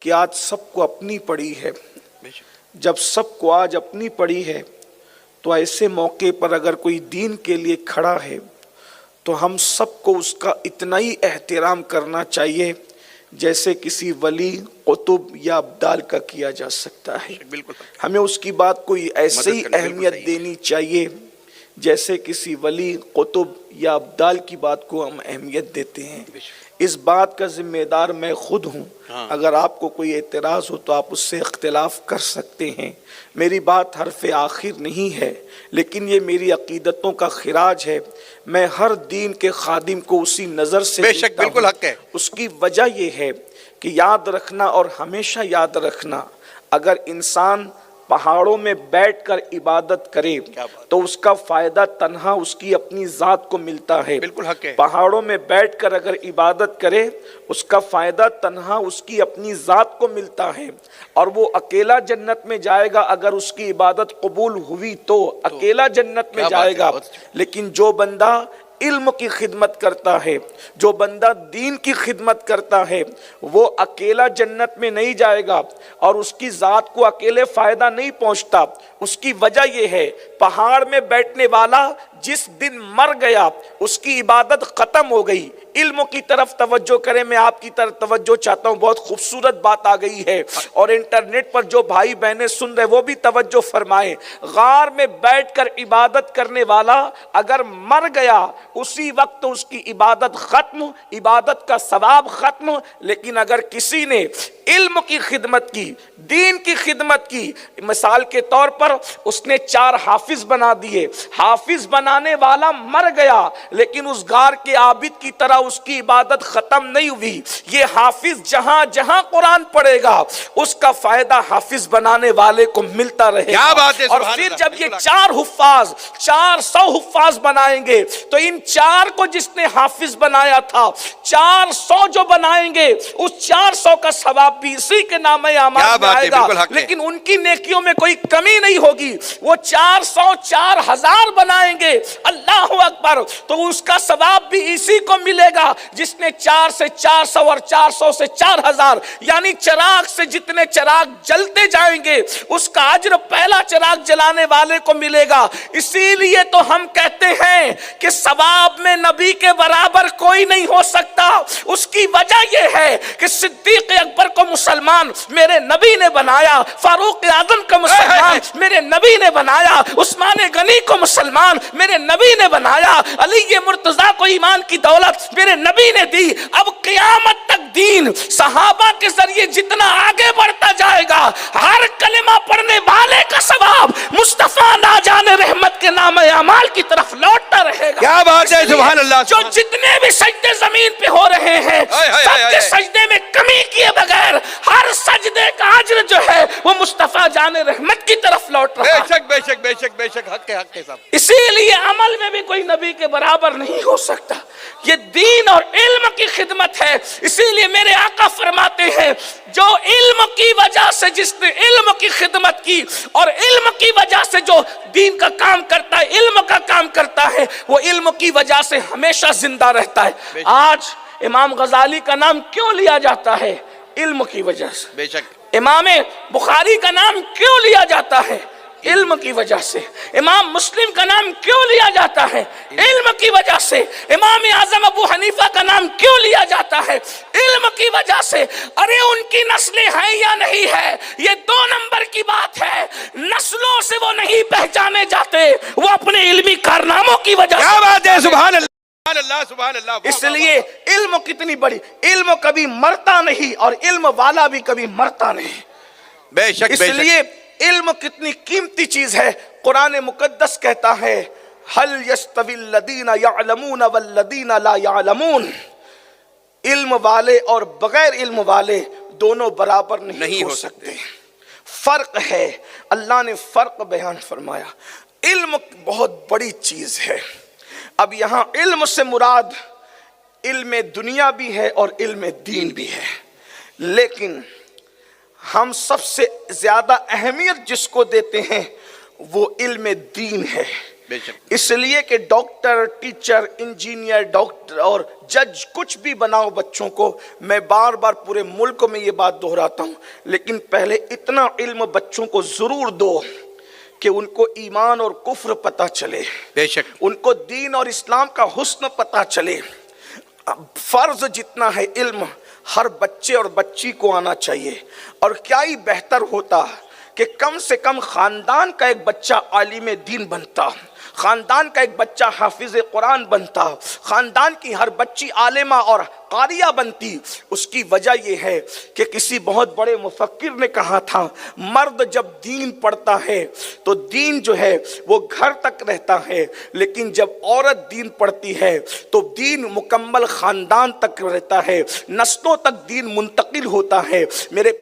کہ آج سب کو اپنی پڑی ہے. جب سب کو آج اپنی پڑی ہے تو ایسے موقع پر اگر کوئی دین کے لیے کھڑا ہے تو ہم سب کو اس کا اتنا ہی احترام کرنا چاہیے جیسے کسی ولی، قطب یا ابدال کا کیا جا سکتا ہے. ہمیں اس کی بات کو ایسے ہی اہمیت دینی چاہیے جیسے کسی ولی، قطب یا ابدال کی بات کو ہم اہمیت دیتے ہیں. اس بات کا ذمہ دار میں خود ہوں. اگر آپ کو کوئی اعتراض ہو تو آپ اس سے اختلاف کر سکتے ہیں. میری بات حرف آخر نہیں ہے لیکن یہ میری عقیدتوں کا خراج ہے. میں ہر دین کے خادم کو اسی نظر سے بے شک بالکل حق ہے. اس کی وجہ یہ ہے کہ یاد رکھنا اور ہمیشہ یاد رکھنا، اگر انسان پہاڑوں میں بیٹھ کر عبادت کرے تو اس کا فائدہ تنہا اس کی اپنی ذات کو ملتا ہے. بالکل حق ہے. پہاڑوں میں بیٹھ کر اگر عبادت کرے اس کا فائدہ تنہا اس کی اپنی ذات کو ملتا ہے اور وہ اکیلا جنت میں جائے گا. اگر اس کی عبادت قبول ہوئی تو اکیلا جنت میں جائے گا. لیکن جو بندہ علم کی خدمت کرتا ہے، جو بندہ دین کی خدمت کرتا ہے، وہ اکیلا جنت میں نہیں جائے گا اور اس کی ذات کو اکیلے فائدہ نہیں پہنچتا. اس کی وجہ یہ ہے پہاڑ میں بیٹھنے والا جس دن مر گیا اس کی عبادت ختم ہو گئی. علم کی طرف توجہ کریں، میں آپ کی طرف توجہ چاہتا ہوں. بہت خوبصورت بات آ گئی ہے اور انٹرنیٹ پر جو بھائی بہنیں سن رہے وہ بھی توجہ فرمائیں. غار میں بیٹھ کر عبادت کرنے والا اگر مر گیا اسی وقت اس کی عبادت ختم، عبادت کا ثواب ختم. لیکن اگر کسی نے علم کی خدمت کی، دین کی خدمت کی، مثال کے طور پر اس نے 4 حافظ بنا دیے، حافظ بنانے والا مر گیا لیکن اس غار کے عابد کی طرح اس کی عبادت ختم نہیں ہوئی. یہ حافظ جہاں جہاں قرآن پڑھے گا اس کا فائدہ حافظ بنانے والے کو ملتا رہے گا. اور پھر جب یہ 4 حفاظ 400 حفاظ بنائیں گے تو ان 4 کو جس نے حافظ بنایا تھا 400 جو بنائیں گے اس 400 کا ثواب بھی اسی کے نام اعمال میں آئے گا. لیکن ان کی نیکیوں میں کوئی کمی نہیں ہوگی. وہ 400 4000 بنائیں گے، اللہ اکبر، تو اس کا ثواب بھی اسی کو ملے گا جس نے 4 سے 400 اور 400 سے 4000، یعنی چراغ سے جتنے چراغ جلتے جائیں گے اس کا اجر پہلا چراغ جلانے والے کو ملے گا. اسی لیے تو ہم کہتے ہیں کہ ثواب میں نبی کے برابر کوئی نہیں ہو سکتا. اس کی وجہ یہ ہے کہ صدیق اکبر کو مسلمان میرے نبی نے بنایا، فاروق اعظم کو مسلمان میرے نبی نے بنایا، عثمان غنی کو مسلمان میرے نبی نے بنایا، علی مرتضیٰ کو ایمان کی دولت میرے نبی نے دی. اب قیامت تک دین صحابہ کے ذریعے جتنا آگے بڑھتا جائے گا ہر کلمہ پڑھنے والے کا ثواب مصطفیٰ ناجان رحمت کے نام اعمال کی طرف لوٹتا رہے گا. کیا بات ہے، سبحان اللہ. جو جتنے بھی سجدے زمین پہ ہو رہے ہیں سب کے سجدے میں کمی کیے بغیر ہر سجدے کا اجر جو ہے وہ مصطفیٰ جان رحمت کی طرف لوٹ رہا ہے. بے شک بے شک بے شک بے شک، حق ہے حق ہے صاحب. اسی لیے عمل میں بھی کوئی نبی کے برابر نہیں ہو سکتا. یہ دین اور علم کی خدمت ہے. اسی لیے میرے آقا فرماتے ہیں جو علم کی وجہ سے، جس نے علم کی خدمت کی اور علم کی وجہ سے جو دین کا کام کرتا ہے، علم کا کام کرتا ہے، وہ علم کی وجہ سے ہمیشہ زندہ رہتا ہے. آج امام غزالی کا نام کیوں لیا جاتا ہے؟ علم کی وجہ سے. بے شک. امام بخاری کا نام کیوں لیا جاتا ہے؟ علم کی وجہ سے. امام مسلم کا نام کیوں لیا جاتا ہے؟ علم کی وجہ سے. امام اعظم ابو حنیفہ کا نام کیوں لیا جاتا ہے؟ علم کی وجہ سے. ارے ان کی نسلیں ہیں یا نہیں ہے یہ 2 نمبر کی بات ہے. نسلوں سے وہ نہیں پہچانے جاتے، وہ اپنے علمی کارناموں کی وجہ سے. کیا بات ہے، سبحان اللہ سبحان اللہ سبحان اللہ. اس لیے علم کتنی بڑی، علم کبھی مرتا نہیں اور علم والا بھی کبھی مرتا نہیں. بے شک. اس لیے علم کتنی قیمتی چیز ہے. قرآن مقدس کہتا ہے هل يستوي الذين يعلمون والذين لا يعلمون. علم والے اور بغیر علم والے دونوں برابر نہیں ہو سکتے. فرق ہے. اللہ نے فرق بیان فرمایا. علم بہت بڑی چیز ہے. اب یہاں علم سے مراد علم دنیا بھی ہے اور علم دین بھی ہے، لیکن ہم سب سے زیادہ اہمیت جس کو دیتے ہیں وہ علم دین ہے. بے شک اس لیے کہ ڈاکٹر، ٹیچر، انجینئر، ڈاکٹر اور جج کچھ بھی بناؤ بچوں کو، میں بار بار پورے ملک میں یہ بات دہراتا ہوں، لیکن پہلے اتنا علم بچوں کو ضرور دو کہ ان کو ایمان اور کفر پتہ چلے، بے شک ان کو دین اور اسلام کا حسن پتہ چلے۔ فرض جتنا ہے علم ہر بچے اور بچی کو آنا چاہیے، اور کیا ہی بہتر ہوتا کہ کم سے کم خاندان کا ایک بچہ عالم دین بنتا، خاندان کا ایک بچہ حافظ قرآن بنتا، خاندان کی ہر بچی عالمہ اور قاریہ بنتی۔ اس کی وجہ یہ ہے کہ کسی بہت بڑے مفکر نے کہا تھا، مرد جب دین پڑھتا ہے تو دین جو ہے وہ گھر تک رہتا ہے، لیکن جب عورت دین پڑھتی ہے تو دین مکمل خاندان تک رہتا ہے، نسلوں تک دین منتقل ہوتا ہے۔ میرے